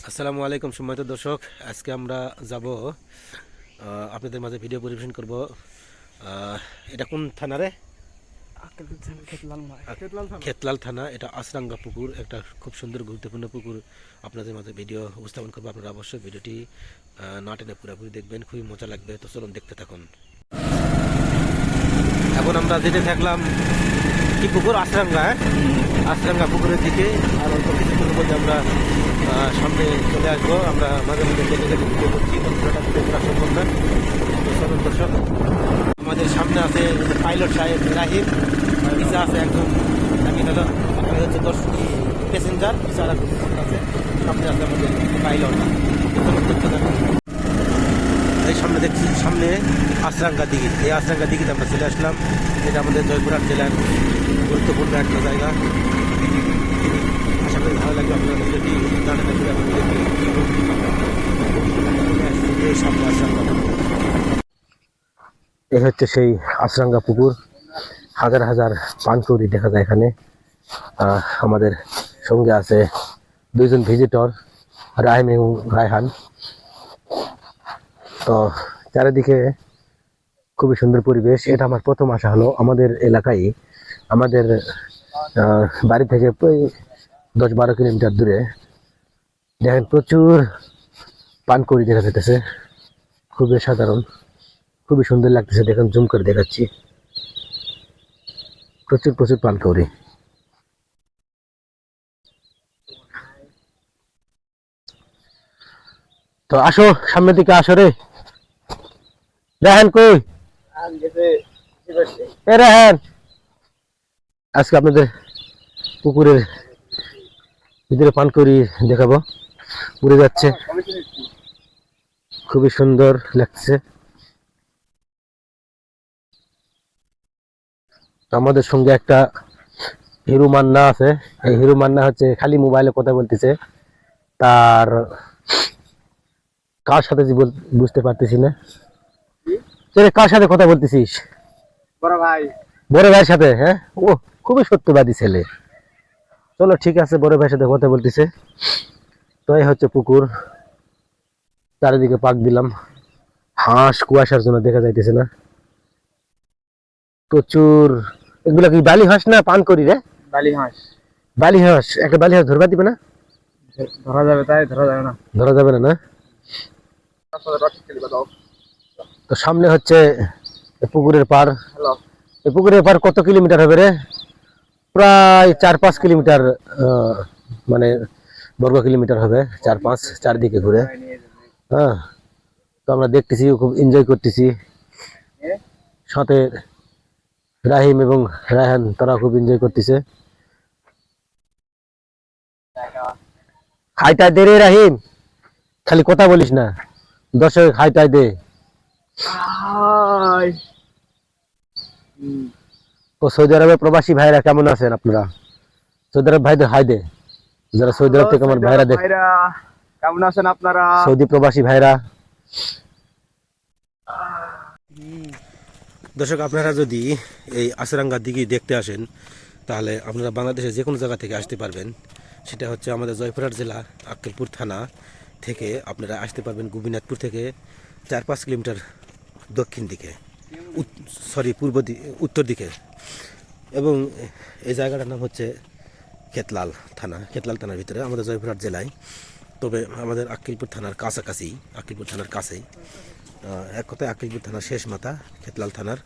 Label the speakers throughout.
Speaker 1: আসসালামু আলাইকুম সম্মানিত দর্শক, আজকে আমরা যাব আপনাদের মাঝে ভিডিও পরিবেশন করব। এটা কোন থানা রে? খেতলাল থানা। এটা আসরাঙ্গা পুকুর, একটা খুব সুন্দর গুরুত্বপূর্ণ পুকুর। আপনাদের মাঝে ভিডিও উপস্থাপন করবো। আপনারা অবশ্যই ভিডিওটি না টেনে পুরোপুরি দেখবেন, খুবই মজা লাগবে। তো চলুন দেখতে থাকুন। এখন আমরা যেতে থাকলাম কি পুকুর? আসরাঙ্গা। আসরাঙ্গা পুকুরের দিকে। আর অল্প কিছুক্ষণের মধ্যে আমরা সামনে চলে আসবো। আমরা মাঝে মধ্যে কেটে কেটে ভিডিও করছি, তো পুরোটা ভিডিও করা সম্ভব না। তো চলুন দর্শক, আমাদের সামনে আছে পাইলট সাহেব রাহিম, পিছা আছে একজন, আমি হলো আপনার হচ্ছে 10 প্যাসেঞ্জার, পিছা আর আছে, সামনে আছে আমাদের পাইলট। এই সামনে দেখছি, সামনে আসরাঙ্গা দিঘি। এই আসরাঙ্গা দিঘিতে আমরা চলে আসলাম। এটা আমাদের জয়পুরহাট জেলার গুরুত্বপূর্ণ একটা জায়গা। আশা করি ভালো লাগবে আপনাদের যদি এই হচ্ছে সেই আসরাঙ্গা পুকুর। হাজার হাজার পানকৌড়ি দেখা যায় এখানে। আমাদের সঙ্গে আছে দুইজন ভিজিটর, রাহিম এবং রায়হান। তো চারিদিকে খুবই সুন্দর পরিবেশ। এটা আমার প্রথম আসা হলো আমাদের এলাকায়। আমাদের বাড়ি থেকে 10-12 কিলোমিটার দূরে। দেখেন প্রচুর পানকৌড়ি দেখা যেতেছে, খুবই সাধারণ, খুবই সুন্দর লাগতেছে। দেখেন জুম করে দেখাচ্ছি, প্রচুর প্রচুর পানকৌড়ি। তো আসো, সামনের দিকে আসো রে। রেহান কই? এ রেহান, আজকে আপনাদের পুকুরের ভিতরে পানকৌড়ি দেখাবো। উড়ে যাচ্ছে, খুবই সুন্দর লাগছে। আমাদের সঙ্গে একটা হিরু মান্না আছে। এই হিরু মান্না হচ্ছে খালি মোবাইলে কথা বলতেছে, তার কার সাথে বুঝতে পারতেছি না। কার সাথে কথা বলতেছিস?
Speaker 2: বড় ভাই।
Speaker 1: বড় ভাইয়ের সাথে? হ্যাঁ, ও খুবই সত্যবাদী ছেলে। চলো ঠিক আছে, বড় ভাইয়ের সাথে কথা বলতেছে। তো এই হচ্ছে পুকুর, চারিদিকে পাক দিলাম। হাঁস কুয়াশার জন্য দেখা যাইতেছে না। প্রচুর। এগুলা কি বালি হাঁস না পান করি রে?
Speaker 2: বালি হাঁস।
Speaker 1: বালি হাঁস। একটা বালি হাঁস ধরবা দিবে না?
Speaker 2: ধরা যাবে, তাই ধরা যাবে না।
Speaker 1: ধরা যাবে না না? তো সামনে হচ্ছে পুকুরের পার। এই পুকুরের পার কত কিলোমিটার হবে রে? প্রায় 4-5 কিলোমিটার, মানে বর্গ কিলোমিটার হবে। 4-5 চারদিকে ঘুরে। হ্যাঁ, তো আমরা দেখতেছি, খুব এনজয় করতেছি। সাথে রাহিম এবং রায়হান, তারা খুব এনজয় করতেছে। হাইটাই দে রে রাহিম, খালি কথা বলিস না, দর্শক হাইটাই দে। তো সৌদি আরবের প্রবাসী ভাইরা কেমন আছেন আপনারা? সৌদি আরব ভাইদের হাই দে, যারা সৌদি আরব থেকে আমার ভাইরা দেখ।
Speaker 2: কেমন আছেন আপনারা?
Speaker 1: সৌদি প্রবাসী ভাইরা। দর্শক, আপনারা যদি এই আসরাঙ্গা দিঘি দেখতে আসেন, তাহলে আপনারা বাংলাদেশের যে কোনো জায়গা থেকে আসতে পারবেন। সেটা হচ্ছে আমাদের জয়পুরহাট জেলা আক্কেলপুর থানা থেকে আপনারা আসতে পারবেন গোপীনাথপুর থেকে 4-5 কিলোমিটার দক্ষিণ দিকে, উত্তর দিকে। এবং এই জায়গাটার নাম হচ্ছে খেতলাল থানা। খেতলাল থানার ভিতরে আমাদের জয়পুরহাট জেলায়, তবে আমাদের আক্কেলপুর থানার কাছাকাছি, আক্কেলপুর থানার কাছেই। এক কথায় আক্কেলপুর থানার শেষ মাথা, খেতলাল থানার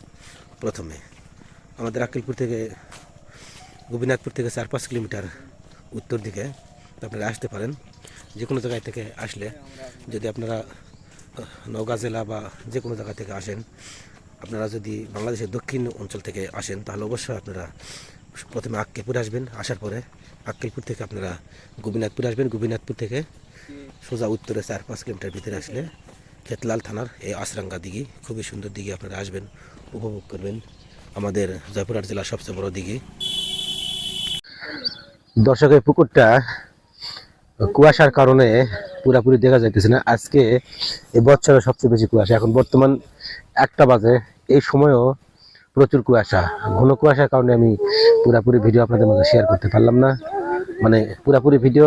Speaker 1: প্রথমে। আমাদের আক্কেলপুর থেকে, গোপীনাথপুর থেকে 4-5 কিলোমিটার উত্তর দিকে আপনারা আসতে পারেন। যে কোনো জায়গায় থেকে আসলে, যদি আপনারা নওগাঁ জেলা বা যে কোনো জায়গা থেকে আসেন, আপনারা যদি বাংলাদেশের দক্ষিণ অঞ্চল থেকে আসেন, তাহলে অবশ্যই আপনারা প্রথমে আক্কেলপুর আসবেন। আসার পরে আক্কেলপুর থেকে আপনারা গোপীনাথপুর আসবেন। গোপীনাথপুর থেকে সোজা উত্তরে 4-5 কিলোমিটার ভিতরে আসলে খেতলাল থানার এই আসরাঙ্গা দিঘি, খুবই সুন্দর দিঘি। আপনারা আসবেন, উপভোগ করবেন। আমাদের জয়পুরহাট জেলার সবচেয়ে বড় দিঘি। দর্শকের পুকুরটা কুয়াশার কারণে পুরাপুরি দেখা যাইতেছে না। আজকে এই বছরের সবচেয়ে বেশি কুয়াশা। এখন বর্তমান 1টা বাজে, এই সময়ও প্রচুর কুয়াশা, ঘন কুয়াশার কারণে আমি পুরাপুরি ভিডিও আপনাদের মধ্যে শেয়ার করতে পারলাম না। মানে পুরাপুরি ভিডিও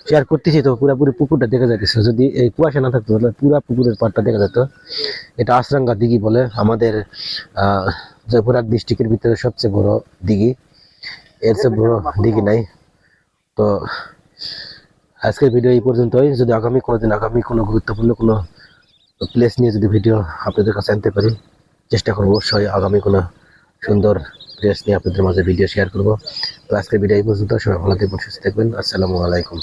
Speaker 1: শেয়ার করতেছি তো পুরোপুরি পুকুরটা দেখা যাইতেছে। যদি এই কুয়াশা না থাকতো তাহলে পুরো পুকুরের পাড়টা দেখা যেত। এটা আশরাঙ্গা দিঘি বলে, আমাদের জয়পুরহাট ডিস্ট্রিক্টের ভিতরে সবচেয়ে বড় দিঘি, এর চেয়ে বড় দিঘি নাই। তো আজকের ভিডিও এই পর্যন্তই। যদি আগামী কোনো গুরুত্বপূর্ণ কোনো প্লেস নিয়ে যদি ভিডিও আপনাদের কাছে আনতে পারি, চেষ্টা করবো অবশ্যই আগামী কোনো সুন্দর প্লেস নিয়ে আপনাদের মাঝে ভিডিও শেয়ার করবো। তো আজকের ভিডিও এই পর্যন্ত। সবাই ভালো থাকবেন, সুস্থ থাকবেন। আসসালামু আলাইকুম।